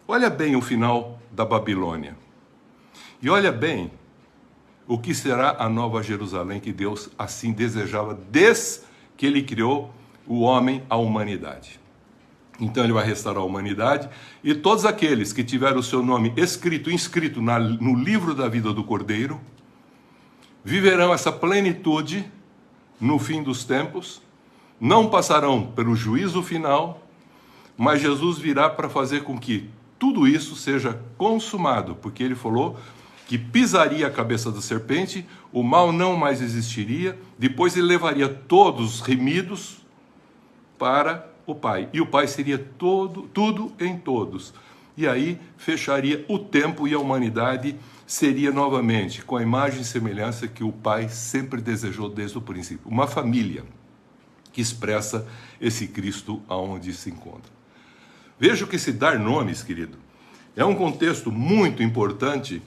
S2: Olha bem o final da Babilônia. E olha bem o que será a Nova Jerusalém que Deus assim desejava desde que ele criou o homem, a humanidade. Então ele vai restaurar a humanidade e todos aqueles que tiveram o seu nome inscrito no livro da vida do Cordeiro, viverão essa plenitude no fim dos tempos, não passarão pelo juízo final, mas Jesus virá para fazer com que tudo isso seja consumado, porque ele falou que pisaria a cabeça da serpente, o mal não mais existiria, depois ele levaria todos remidos para o Pai, e o Pai seria tudo em todos, e aí fecharia o tempo e a humanidade seria novamente com a imagem e semelhança que o Pai sempre desejou desde o princípio, uma família que expressa esse Cristo aonde se encontra. Veja que se dar nomes, querido, é um contexto muito importante,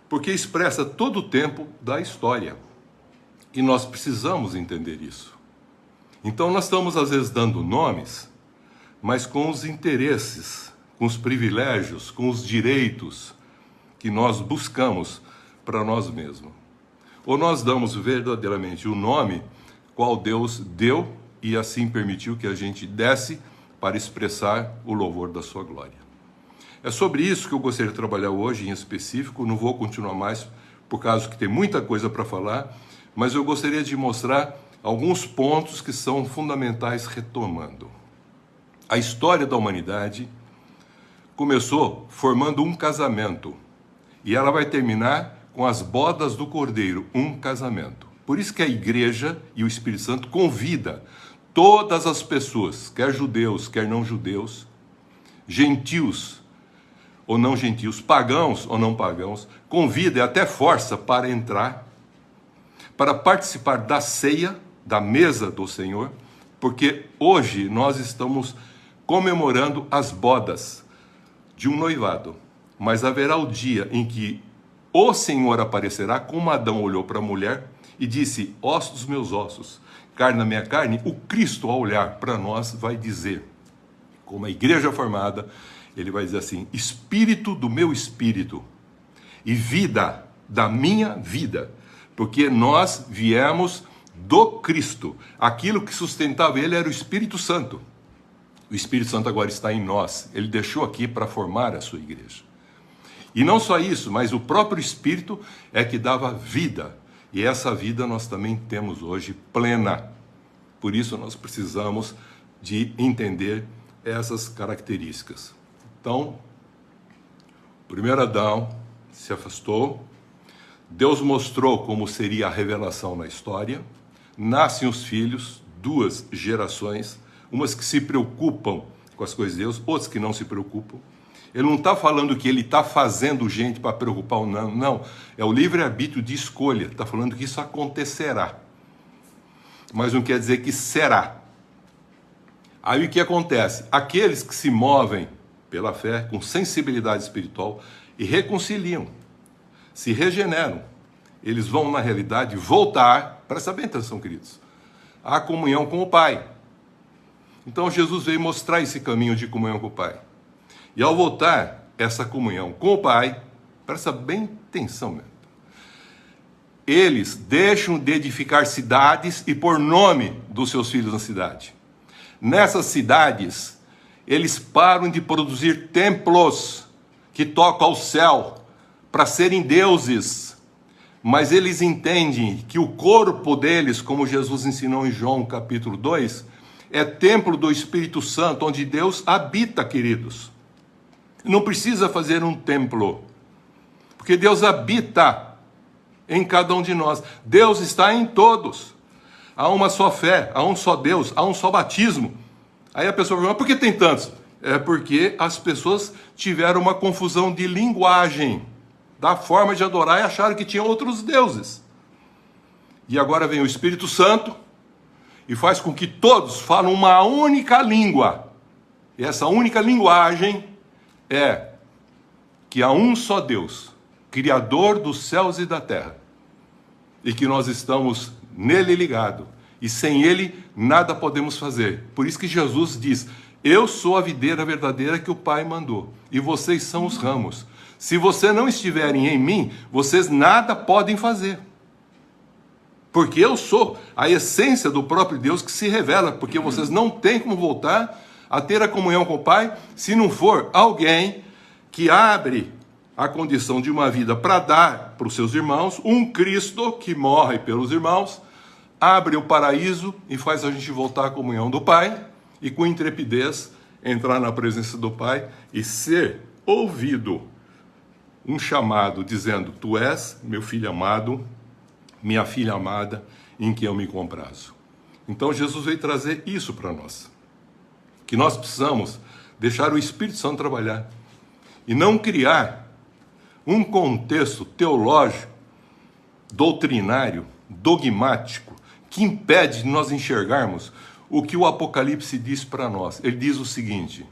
S2: porque expressa todo o tempo da história. E nós precisamos entender isso. Então nós estamos às vezes dando nomes, mas com os interesses, com os privilégios, com os direitos que nós buscamos para nós mesmos. Ou nós damos verdadeiramente o nome qual Deus deu e assim permitiu que a gente desse para expressar o louvor da sua glória. É sobre isso que eu gostaria de trabalhar hoje em específico, não vou continuar mais por causa que tem muita coisa para falar, mas eu gostaria de mostrar alguns pontos que são fundamentais retomando. A história da humanidade começou formando um casamento e ela vai terminar com as bodas do Cordeiro, um casamento. Por isso que a igreja e o Espírito Santo convida todas as pessoas, quer judeus, quer não judeus, gentios ou não gentios, pagãos ou não pagãos, convida e até força para entrar, para participar da ceia, da mesa do Senhor, porque hoje nós estamos comemorando as bodas de um noivado, mas haverá o dia em que o Senhor aparecerá, como Adão olhou para a mulher e disse, ossos dos meus ossos, carne da minha carne, o Cristo ao olhar para nós vai dizer, como a igreja formada, ele vai dizer assim, espírito do meu espírito e vida da minha vida, porque nós viemos do Cristo. Aquilo que sustentava ele era o Espírito Santo. O Espírito Santo agora está em nós. Ele deixou aqui para formar a sua igreja. E não só isso, mas o próprio Espírito é que dava vida. E essa vida nós também temos hoje plena. Por isso nós precisamos de entender essas características. Então, o primeiro Adão se afastou, Deus mostrou como seria a revelação na história, nascem os filhos, 2 gerações, umas que se preocupam com as coisas de Deus, outras que não se preocupam. Ele não está falando que ele está fazendo gente para preocupar ou não, não, é o livre-arbítrio de escolha, está falando que isso acontecerá, mas não quer dizer que será. Aí o que acontece? Aqueles que se movem pela fé, com sensibilidade espiritual, e reconciliam, se regeneram, eles vão na realidade voltar, presta bem atenção queridos, à comunhão com o Pai. Então Jesus veio mostrar esse caminho de comunhão com o Pai, e ao voltar essa comunhão com o Pai, presta bem atenção mesmo, eles deixam de edificar cidades e pôr nome dos seus filhos na cidade. Nessas cidades eles param de produzir templos que tocam ao céu para serem deuses, mas eles entendem que o corpo deles, como Jesus ensinou em João capítulo 2, é templo do Espírito Santo, onde Deus habita, queridos. Não precisa fazer um templo, porque Deus habita em cada um de nós. Deus está em todos. Há uma só fé, há um só Deus, há um só batismo. Aí a pessoa pergunta, por que tem tantos? É porque as pessoas tiveram uma confusão de linguagem, da forma de adorar, e acharam que tinham outros deuses. E agora vem o Espírito Santo e faz com que todos falem uma única língua. E essa única linguagem é que há um só Deus, Criador dos céus e da terra, e que nós estamos nele ligado. E sem ele, nada podemos fazer. Por isso que Jesus diz, eu sou a videira verdadeira que o Pai mandou, e vocês são os ramos. Se vocês não estiverem em mim, vocês nada podem fazer. Porque eu sou a essência do próprio Deus que se revela, porque vocês não têm como voltar a ter a comunhão com o Pai, se não for alguém que abre a condição de uma vida para dar para os seus irmãos, um Cristo que morre pelos irmãos, abre o paraíso e faz a gente voltar à comunhão do Pai e com intrepidez entrar na presença do Pai e ser ouvido um chamado dizendo: tu és meu filho amado, minha filha amada, em quem eu me comprazo. Então Jesus veio trazer isso para nós, que nós precisamos deixar o Espírito Santo trabalhar e não criar um contexto teológico, doutrinário, dogmático, que impede de nós enxergarmos o que o Apocalipse diz para nós. Ele diz o seguinte: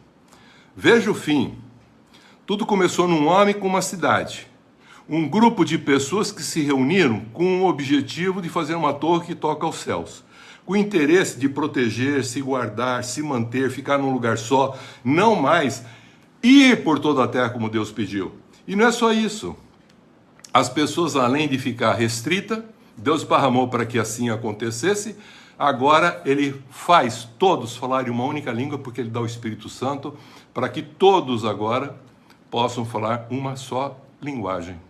S2: veja o fim. Tudo começou num homem com uma cidade. Um grupo de pessoas que se reuniram com o objetivo de fazer uma torre que toca aos céus. Com o interesse de proteger, se guardar, se manter, ficar num lugar só. Não mais ir por toda a terra como Deus pediu. E não é só isso. As pessoas, além de ficar restrita, Deus esparramou para que assim acontecesse. Agora ele faz todos falarem uma única língua, porque ele dá o Espírito Santo, para que todos agora possam falar uma só linguagem.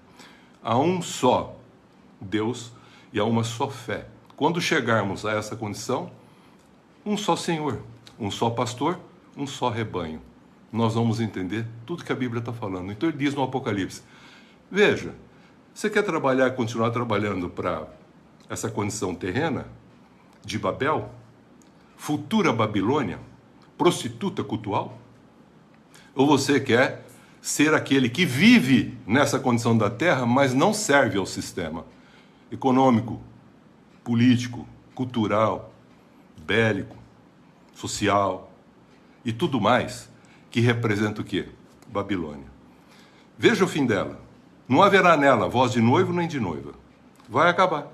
S2: Há um só Deus e há uma só fé. Quando chegarmos a essa condição, um só Senhor, um só pastor, um só rebanho. Nós vamos entender tudo que a Bíblia está falando. Então ele diz no Apocalipse: veja, você quer trabalhar, continuar trabalhando para essa condição terrena de Babel, futura Babilônia, prostituta cultural? Ou você quer ser aquele que vive nessa condição da terra, mas não serve ao sistema econômico, político, cultural, bélico, social e tudo mais, que representa o quê? Babilônia. Veja o fim dela. Não haverá nela voz de noivo nem de noiva. Vai acabar.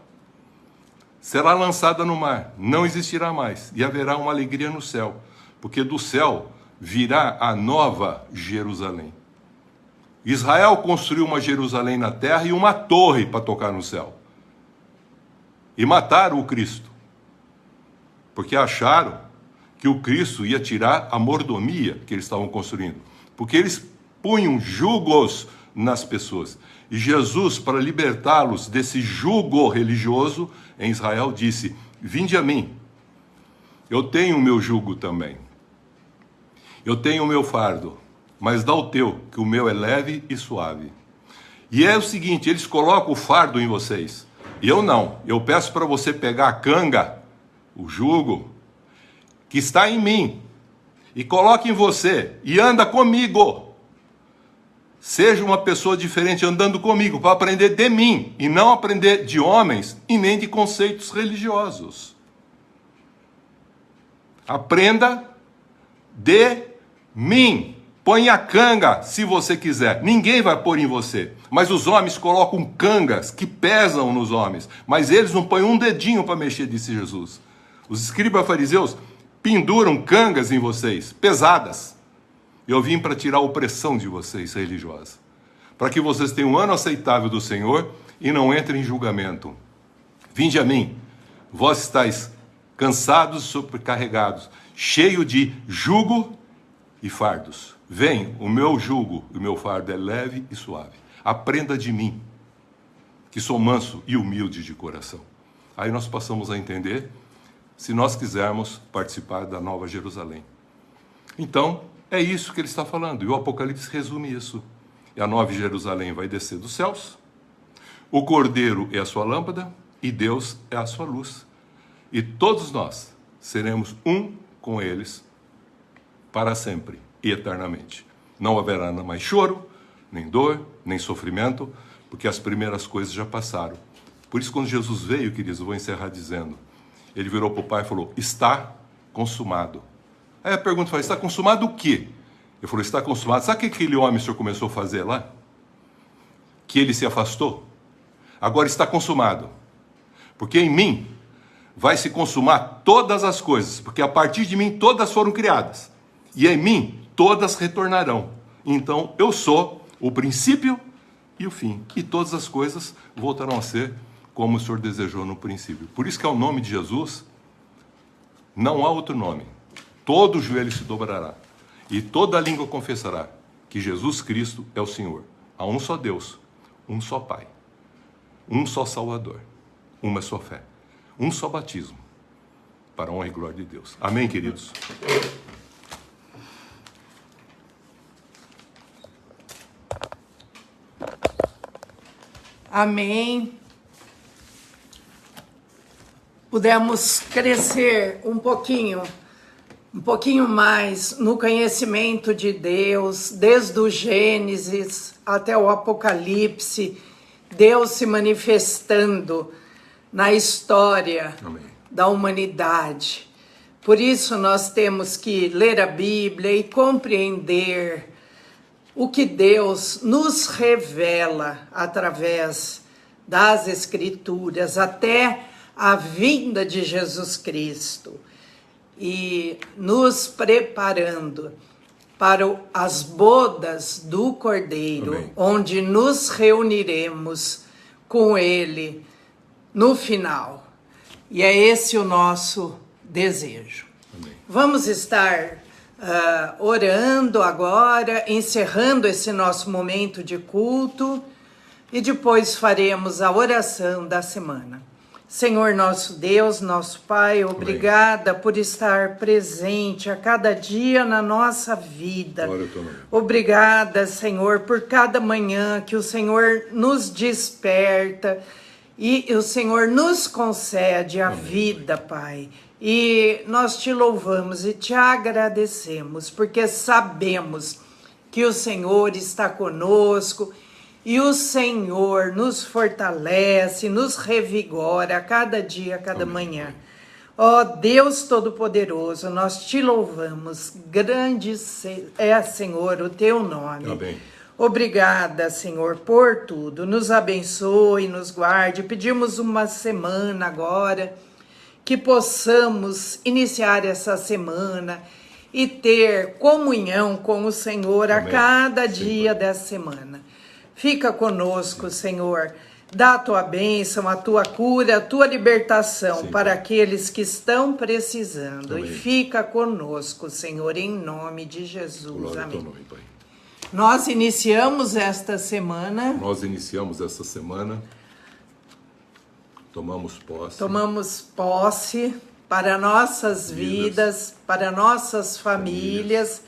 S2: Será lançada no mar, não existirá mais, e haverá uma alegria no céu, porque do céu virá a nova Jerusalém. Israel construiu uma Jerusalém na terra e uma torre para tocar no céu. E mataram o Cristo, porque acharam que o Cristo ia tirar a mordomia que eles estavam construindo, porque eles punham jugos nas pessoas. E Jesus, para libertá-los desse jugo religioso em Israel, disse: vinde a mim, eu tenho o meu jugo também, eu tenho o meu fardo, mas dá o teu, que o meu é leve e suave. E é o seguinte, eles colocam o fardo em vocês, e eu não. Eu peço para você pegar a canga, o jugo, que está em mim, e coloque em você, e anda comigo. Seja uma pessoa diferente andando comigo, para aprender de mim, e não aprender de homens, e nem de conceitos religiosos. Aprenda de mim. Põe a canga, se você quiser. Ninguém vai pôr em você. Mas os homens colocam cangas que pesam nos homens. Mas eles não põem um dedinho para mexer, disse Jesus. Os escribas fariseus penduram cangas em vocês, pesadas. Eu vim para tirar a opressão de vocês, religiosa. Para que vocês tenham um ano aceitável do Senhor e não entrem em julgamento. Vinde a mim, vós estáis cansados e sobrecarregados, cheio de jugo e fardos. Vem, o meu jugo e o meu fardo é leve e suave. Aprenda de mim, que sou manso e humilde de coração. Aí nós passamos a entender, se nós quisermos participar da Nova Jerusalém. Então, é isso que ele está falando. E o Apocalipse resume isso. E a Nova Jerusalém vai descer dos céus. O Cordeiro é a sua lâmpada e Deus é a sua luz. E todos nós seremos um com eles para sempre e eternamente. Não haverá mais choro, nem dor, nem sofrimento, porque as primeiras coisas já passaram. Por isso, quando Jesus veio, queridos, eu vou encerrar dizendo, ele virou para o Pai e falou: está consumado. Aí a pergunta foi: está consumado o quê? Ele falou: está consumado. Sabe o que aquele homem o Senhor começou a fazer lá? Que ele se afastou? Agora está consumado. Porque em mim vai se consumar todas as coisas, porque a partir de mim todas foram criadas. E em mim todas retornarão. Então eu sou o princípio e o fim. E todas as coisas voltarão a ser como o Senhor desejou no princípio. Por isso que ao nome de Jesus não há outro nome. Todo joelho se dobrará e toda língua confessará que Jesus Cristo é o Senhor. Há um só Deus, um só Pai, um só Salvador, uma só fé, um só batismo, para a honra e glória de Deus. Amém, queridos?
S1: Amém. Pudemos crescer um pouquinho mais no conhecimento de Deus, desde o Gênesis até o Apocalipse, Deus se manifestando na história da humanidade. Por isso nós temos que ler a Bíblia e compreender o que Deus nos revela através das Escrituras, até a vinda de Jesus Cristo, e nos preparando para as bodas do Cordeiro,
S2: Amém.
S1: onde nos reuniremos com Ele no final. E é esse o nosso desejo.
S2: Amém.
S1: Vamos estar orando agora, encerrando esse nosso momento de culto, e depois faremos a oração da semana. Senhor nosso Deus, nosso Pai, obrigada por estar presente a cada dia na nossa vida. Obrigada, Senhor, por cada manhã que o Senhor nos desperta e o Senhor nos concede a vida, Pai. E nós te louvamos e te agradecemos, porque sabemos que o Senhor está conosco e o Senhor nos fortalece, nos revigora a cada dia, a cada manhã. Ó Deus Todo-Poderoso, nós te louvamos. Grande é, Senhor, o teu nome.
S2: Amém.
S1: Obrigada, Senhor, por tudo. Nos abençoe, nos guarde. Pedimos uma semana agora, que possamos iniciar essa semana e ter comunhão com o Senhor a cada dia dessa semana. Fica conosco, Senhor. Dá a tua bênção, a tua cura, a tua libertação para aqueles que estão precisando. Amém. E fica conosco, Senhor, em nome de Jesus.
S2: Glória
S1: amém.
S2: Ao teu nome, Pai.
S1: Nós iniciamos esta semana. Tomamos posse para nossas vidas, para nossas famílias,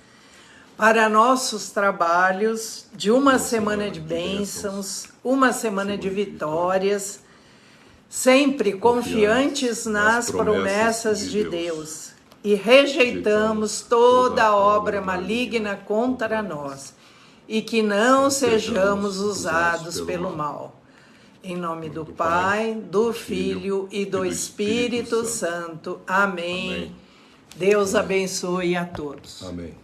S1: para nossos trabalhos, de uma semana de bênçãos, uma semana de vitórias, sempre confiantes nas promessas de Deus, e rejeitamos toda obra maligna contra nós, e que não sejamos usados pelo mal. Em nome do Pai, do Filho e do Espírito Santo. Amém. Deus abençoe a todos.
S2: Amém.